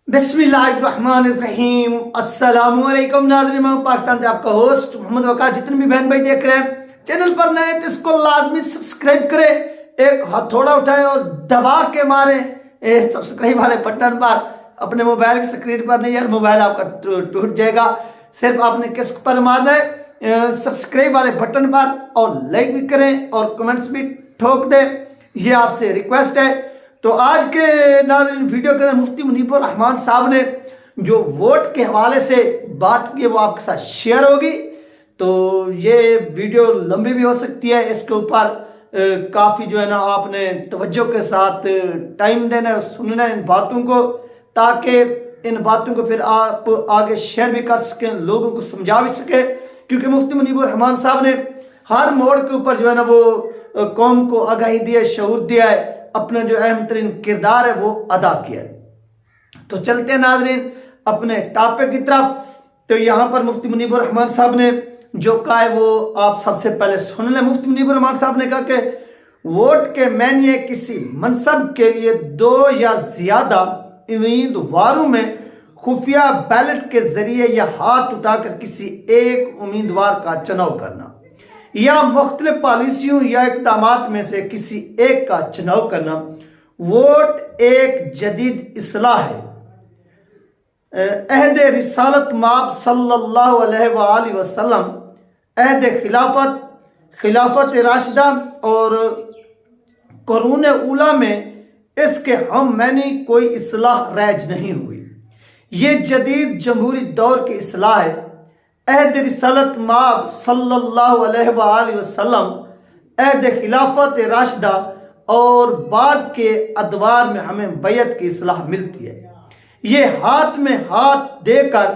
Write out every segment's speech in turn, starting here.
बिस्मिल्लाहिर्रहमानिर्रहीम। अस्सलामुअलैकुम नाज़रीन, मैं पाकिस्तान से आपका होस्ट मोहम्मद वकार। जितने भी बहन भाई देख रहे हैं, चैनल पर नए तो इसको लाजमी सब्सक्राइब करें, एक हथौड़ा उठाएं और दबा के मारें सब्सक्राइब वाले बटन पर। अपने मोबाइल की स्क्रीन पर नहीं यार, मोबाइल आपका टूट जाएगा। सिर्फ आपने किस पर मारना है, सब्सक्राइब वाले बटन पर, और लाइक भी करें और कमेंट्स भी ठोक दें, ये आपसे रिक्वेस्ट है। तो आज के नाज़रीन वीडियो के अंदर मुफ्ती मुनीबुर रहमान साहब ने जो वोट के हवाले से बात की वो आपके साथ शेयर होगी। तो ये वीडियो लंबी भी हो सकती है, इसके ऊपर काफ़ी जो है ना आपने तवज्जो के साथ टाइम देना है, सुनना है इन बातों को, ताकि इन बातों को फिर आप आगे शेयर भी कर सकें, लोगों को समझा भी सके। क्योंकि मुफ्ती मुनीबुर रहमान साहब ने हर मोड़ के ऊपर जो है ना वो कौम को आगाही दिया है, शऊर दिया है, अपना जो अहम तरीन किरदार है वो अदा किया है। तो चलते हैं नाजरीन अपने टॉपिक की तरफ। तो यहाँ पर मुफ्ती मुनीबुर रहमान साहब ने जो कहा है वो आप सबसे पहले सुन लें। मुफ्ती मुनीबुर रहमान साहब ने कहा कि वोट के मायने किसी मनसब के लिए दो या ज्यादा उम्मीदवारों में खुफिया बैलेट के जरिए या हाथ उठाकर किसी एक उम्मीदवार का चुनाव करना, या मुख्तलिफ पॉलिसियों या इक़दामात में से किसी एक का चुनाव करना। वोट एक जदीद इस्लाह है। अहद रिसालत माब सल्लल्लाहु अलैहि वसल्लम, अहद खिलाफत राशिदा और कुरून उला में इसके हम मैंने कोई इस्लाह रैज नहीं हुई। ये जदीद जमहूरी दौर की इस्लाह है। अहद रिसालत माब सल्लल्लाहु अलैहि वसल्लम, अहद खिलाफत राशिदा और बाद के अदवार में हमें बैत की इस्लाह मिलती है। ये हाथ में हाथ देकर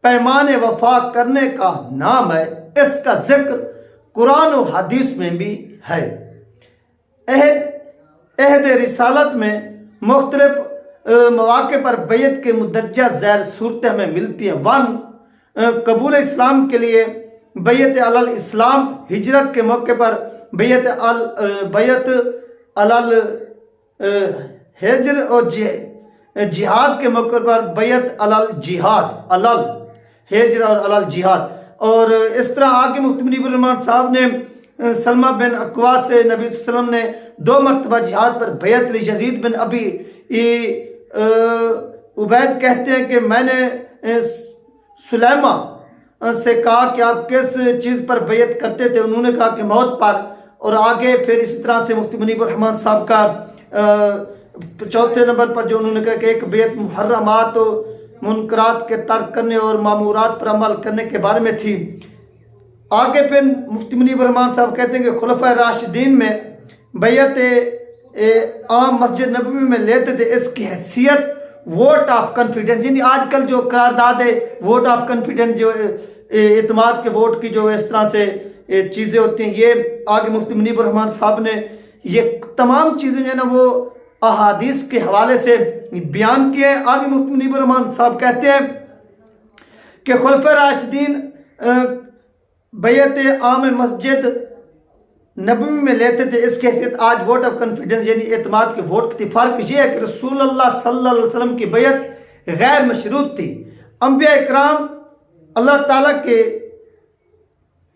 पैमाने वफा करने का नाम है। इसका जिक्र कुरान और हदीस में भी है। अहद रिसालत में मुख्तलिफ मौके पर बैत के मुदज्जा ज़ैर सूरतें हमें मिलती हैं। वन, कबूल इस्लाम के लिए बैत अलल इस्लाम, हिजरत के मौके पर बैत अलल हिजर और जिहाद के मौके पर बैत अलल जिहाद, अलल हिजर और अलल जिहाद। और इस तरह आगे मुफ्ती मुनीबुर रहमान साहब ने सलमा बिन अक्वा से नबी वसल्लम ने 2 मरतबा जिहाद पर बैत ली। यजीद बिन अबी उबैद कहते हैं कि मैंने सुलैमा से कहा कि आप किस चीज़ पर बैत करते थे, उन्होंने कहा कि मौत पर। और आगे फिर इसी तरह से मुफ्ती मुनीबुर रहमान साहब का चौथे नंबर पर जो उन्होंने कहा कि एक बैत मुहर्रमात मुनकरात के तर्क करने और मामूरात पर अमल करने के बारे में थी। आगे फिर मुफ्ती मुनीबुर रहमान साहब कहते हैं कि खुलफा राशिदीन में बैत आम मस्जिद नबवी में लेते थे। इसकी हैसियत वोट ऑफ कॉन्फिडेंस, यानी आजकल जो करारदाद है वोट ऑफ कॉन्फिडेंस, जो एतमाद के वोट की जो इस तरह से चीज़ें होती हैं, ये आगे मुफ्ती मुनीबुर रहमान साहब ने ये तमाम चीज़ें जो है ना वो अहादीस के हवाले से बयान किए। आगे मुफ्ती मुनीबुर रहमान साहब कहते हैं कि खुलफा राशिदीन बैत आम मस्जिद नबी में लेते थे। इसकी हैसियत आज वोट ऑफ कॉन्फिडेंस यानी एतमाद के वोट की। फ़र्क यह है कि रसूलुल्लाह सल्लल्लाहु अलैहि वसल्लम की बैत गैर मशरूत थी। अंबिया इकराम अल्लाह ताला के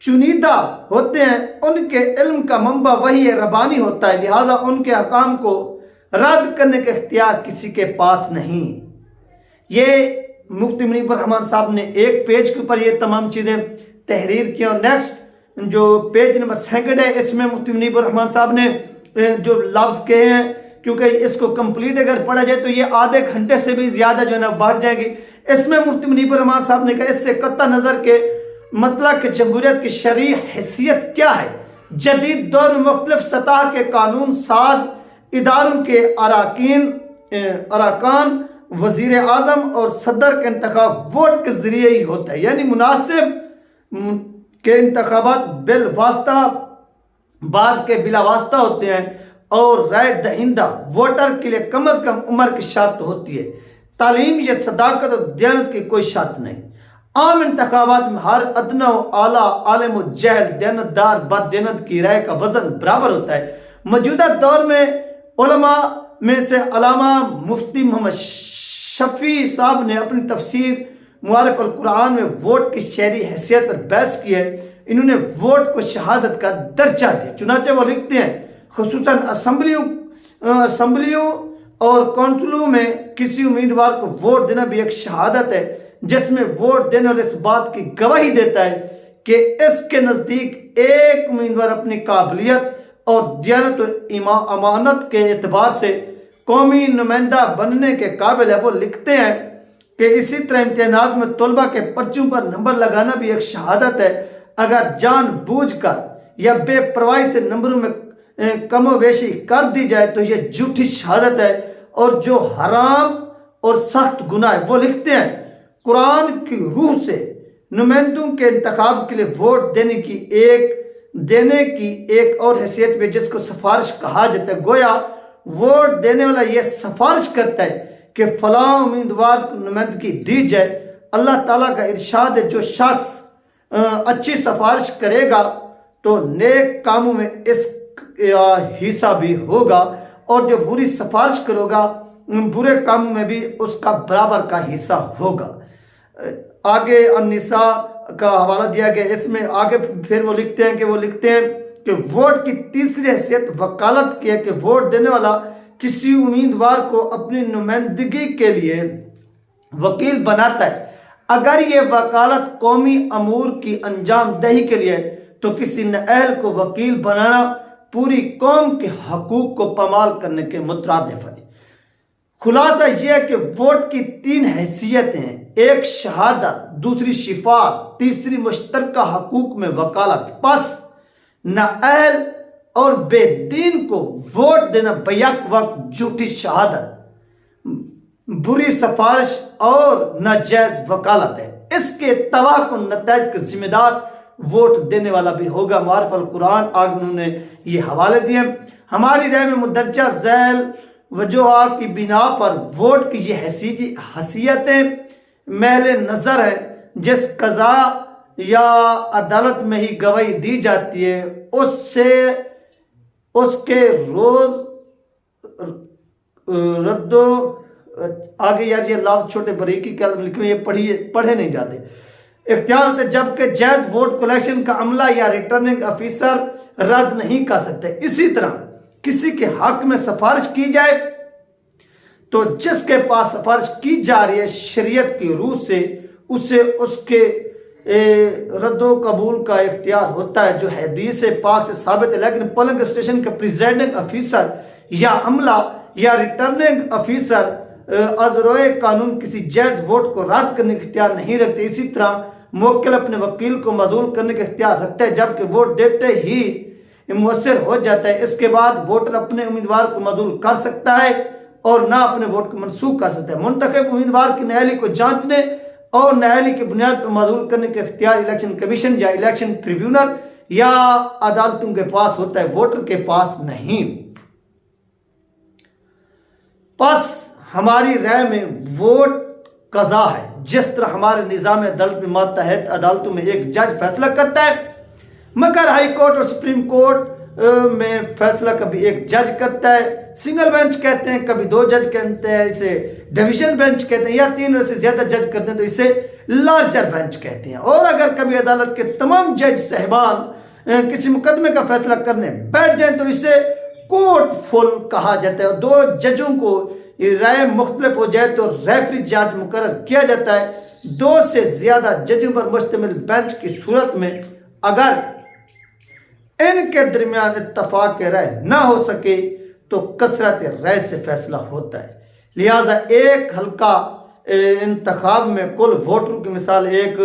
चुनीदा होते हैं, उनके इल्म का मंबा वही रबानी होता है, लिहाजा उनके अहकाम को रद्द करने का इख्तियार किसी के पास नहीं। ये मुफ्ती मुनीबुर रहमान साहब ने एक पेज के ऊपर ये तमाम चीज़ें तहरीर की। और नेक्स्ट जो पेज नंबर 2 है, इसमें मुफ्ती मुनीबुर रहमान साहब ने जो लफ्ज़ कहे हैं, क्योंकि इसको कंप्लीट अगर पढ़ा जाए तो ये आधे घंटे से भी ज़्यादा जो है ना बढ़ जाएगी। इसमें मुफ्ती मुनीबुर रहमान साहब ने कहा इससे कत्ता नज़र के मतलब कि जमहूरियत की शरई हैसियत क्या है। जदीद दौर में मुख्तलिफ सतह के कानून साज इदारों के अरकान वज़ीर आज़म और सदर का इंतखाब वोट के ज़रिए ही होता है। यानी मुनासिब के इंतखाबात बिल वास्ता बाज के बिला वास्ता होते हैं, और राय दहिंदा वोटर के लिए कम अज़ कम उम्र की शर्त होती है। तालीम या सदाकत और दयानत की कोई शर्त नहीं। आम इंतखाबात में हर अदना आला आलिम व जहल दयानतदार बददयानत की राय का वजन बराबर होता है। मौजूदा दौर में उलमा में से अलामा मुफ्ती मोहम्मद शफी साहब ने अपनी तफसीर मुआरिफ अल कुरान में वोट की शहरी हैसियत पर बहस की है। इन्होंने वोट को शहादत का दर्जा दिया। चुनाचे वो लिखते हैं खुसूसन असम्बलियों और कौंसलों में किसी उम्मीदवार को वोट देना भी एक शहादत है, जिसमें वोट देने वाले इस बात की गवाही देता है कि इसके नज़दीक एक उम्मीदवार अपनी काबिलियत और दियानत और अमानत के एतबार से कौमी नुमाइंदा बनने के काबिल है। वो लिखते हैं कि इसी तरह इम्तिहानात में तलबा के पर्चों पर नंबर लगाना भी एक शहादत है। अगर जानबूझकर या बेपरवाही से नंबरों में कमोबेशी कर दी जाए तो यह झूठी शहादत है और जो हराम और सख्त गुनाह है। वो लिखते हैं कुरान की रूह से नुमाइंदों के इंतखाब के लिए वोट देने की एक और हैसियत भी जिसको सिफारिश कहा जाता है। गोया वोट देने वाला यह सिफारिश करता है कि फलां उम्मीदवार को नुमाइंदगी दी जाए। अल्लाह ताला का इरशाद है जो शख्स अच्छी सिफारिश करेगा तो नेक कामों में इस हिस्सा भी होगा और जो बुरी सिफारिश करेगा बुरे कामों में भी उसका बराबर का हिस्सा होगा। आगे अन्निसा का हवाला दिया गया। इसमें आगे फिर वो लिखते हैं कि वोट की तीसरी हैसियत वकालत की है कि वोट देने वाला किसी उम्मीदवार को अपनी नुमाइंदगी के लिए वकील बनाता है। अगर ये वकालत कौमी अमूर की अंजाम दही के लिए तो किसी नाअहल को वकील बनाना पूरी कौम के हकूक को पामाल करने के मुतरादिफ है। खुलासा यह है कि वोट की तीन हैसियतें हैं, एक शहादत, दूसरी शिफात, तीसरी मुश्तरका हकूक में वकालत। बस नाअहल और बेदीन को वोट देना बैक वक्त झूठी शहादत, बुरी सिफारिश और नाजायज वकालत है। इसके तबाह नताइज का जिम्मेदार वोट देने वाला भी होगा। मुआरिफ अल कुरान आगे उन्होंने ये हवाले दिए। हमारी राय में मुदर्जा झैल वजूहा की बिना पर वोट की ये हैसियतें महल नज़र है। जिस कज़ा या अदालत में ही गवाही दी जाती है उससे उसके रोज रद्दो आगे यार ये लफ्ज़ छोटे बरीकी के लिखे ये पढ़े नहीं जाते इख्तियार होते, जबकि जज वोट कलेक्शन का अमला या रिटर्निंग अफिसर रद्द नहीं कर सकते। इसी तरह किसी के हक में सिफारिश की जाए तो जिसके पास सिफारिश की जा रही है शरीयत की रूह से उसे उसके रद्दो कबूल का इख्तियार होता है, जो हदीस पाक से साबित है। लेकिन पोलिंग स्टेशन के प्रिजाइडिंग अफिसर या अमला या रिटर्निंग अफिसर अजरोए कानून किसी जज वोट को रद्द करने का इख्तियार नहीं रखते। इसी तरह मुवक्किल अपने वकील को मजूल करने का इख्तियार रखता है, जबकि वोट देते ही मुअस्सर हो जाता है। इसके बाद वोटर अपने उम्मीदवार को मजूल कर सकता है और ना अपने वोट को मनसूख कर सकता है। मुंतखब उम्मीदवार की न्यायालय को जांचने और न्यायालय की बुनियाद पर मजूल करने का इख्तियार इलेक्शन कमीशन या इलेक्शन ट्रिब्यूनल या अदालतों के पास होता है, वोटर के पास नहीं। बस हमारी राय में वोट कज़ा है। जिस तरह हमारे निज़ाम अदालत में मातहत अदालतों में एक जज फैसला करता है, मगर हाई कोर्ट और सुप्रीम कोर्ट में फैसला कभी एक जज करता है। सिंगल बेंच कहते हैं, कभी दो जज कहते हैं, इसे डिवीजन बेंच कहते हैं, या तीन से ज्यादा जज करते हैं तो इसे लार्जर बेंच कहते हैं। और अगर कभी अदालत के तमाम जज साहिबान किसी मुकदमे का फैसला करने बैठ जाए तो इसे कोर्ट फुल कहा जाता है। दो जजों को राय मुख्तलिफ हो जाए तो रेफरी जज मुकर्रर किया जाता है। दो से ज्यादा जजों पर मुश्तमिल बेंच की सूरत में अगर इनके दरमियान इत्तफाक राय ना हो सके तो कसरत राय से फैसला होता है। लिहाजा एक हल्का इंतखाब में कुल वोटरों की मिसाल एक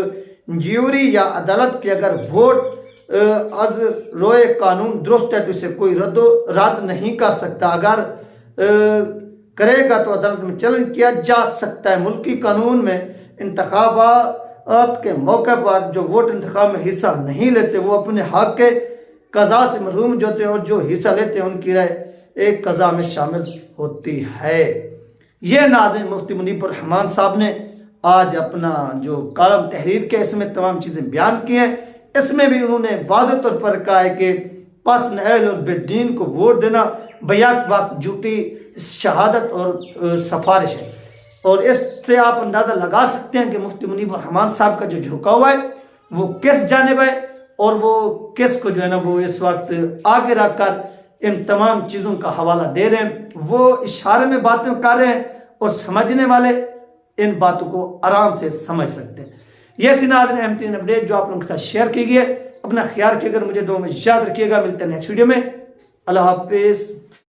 ज्यूरी या अदालत की अगर वोट अज रोए कानून दुरुस्त है तो इसे कोई रद्द नहीं कर सकता। अगर करेगा तो अदालत में चैलेंज किया जा सकता है। मुल्की कानून में इंतखाबात के मौके पर जो वोट इंतखाब में हिस्सा नहीं लेते वो अपने हक के कज़ा से महरूम जो होते हैं, और जो हिस्सा लेते हैं उनकी राय एक कज़ा में शामिल होती है। ये नाज़रीन मुफ्ती मुनीब रहमान साहब ने आज अपना जो कॉलम तहरीर के इसमें तमाम चीज़ें बयान की हैं। इसमें भी उन्होंने वाज़ेह तौर पर कहा है कि पस नहल और बेदीन को वोट देना बैक वक्त झूठी शहादत और सिफारिश है। और इससे आप अंदाज़ा लगा सकते हैं कि मुफ्ती मुनीब रहमान साहब का जो झुकाव है वो किस जानिब है और वो किस को जो है ना वो इस वक्त आगे रखकर इन तमाम चीज़ों का हवाला दे रहे हैं। वो इशारे में बातें कर रहे हैं और समझने वाले इन बातों को आराम से समझ सकते हैं। यह थी नाज़रीन अहम तरीन अपडेट जो आप लोगों के साथ शेयर की गई है। अपना ख्याल रखिएगा, मुझे दुआ में याद रखिएगा। मिलते हैं नेक्स्ट वीडियो में। अल्लाह हाफिज़।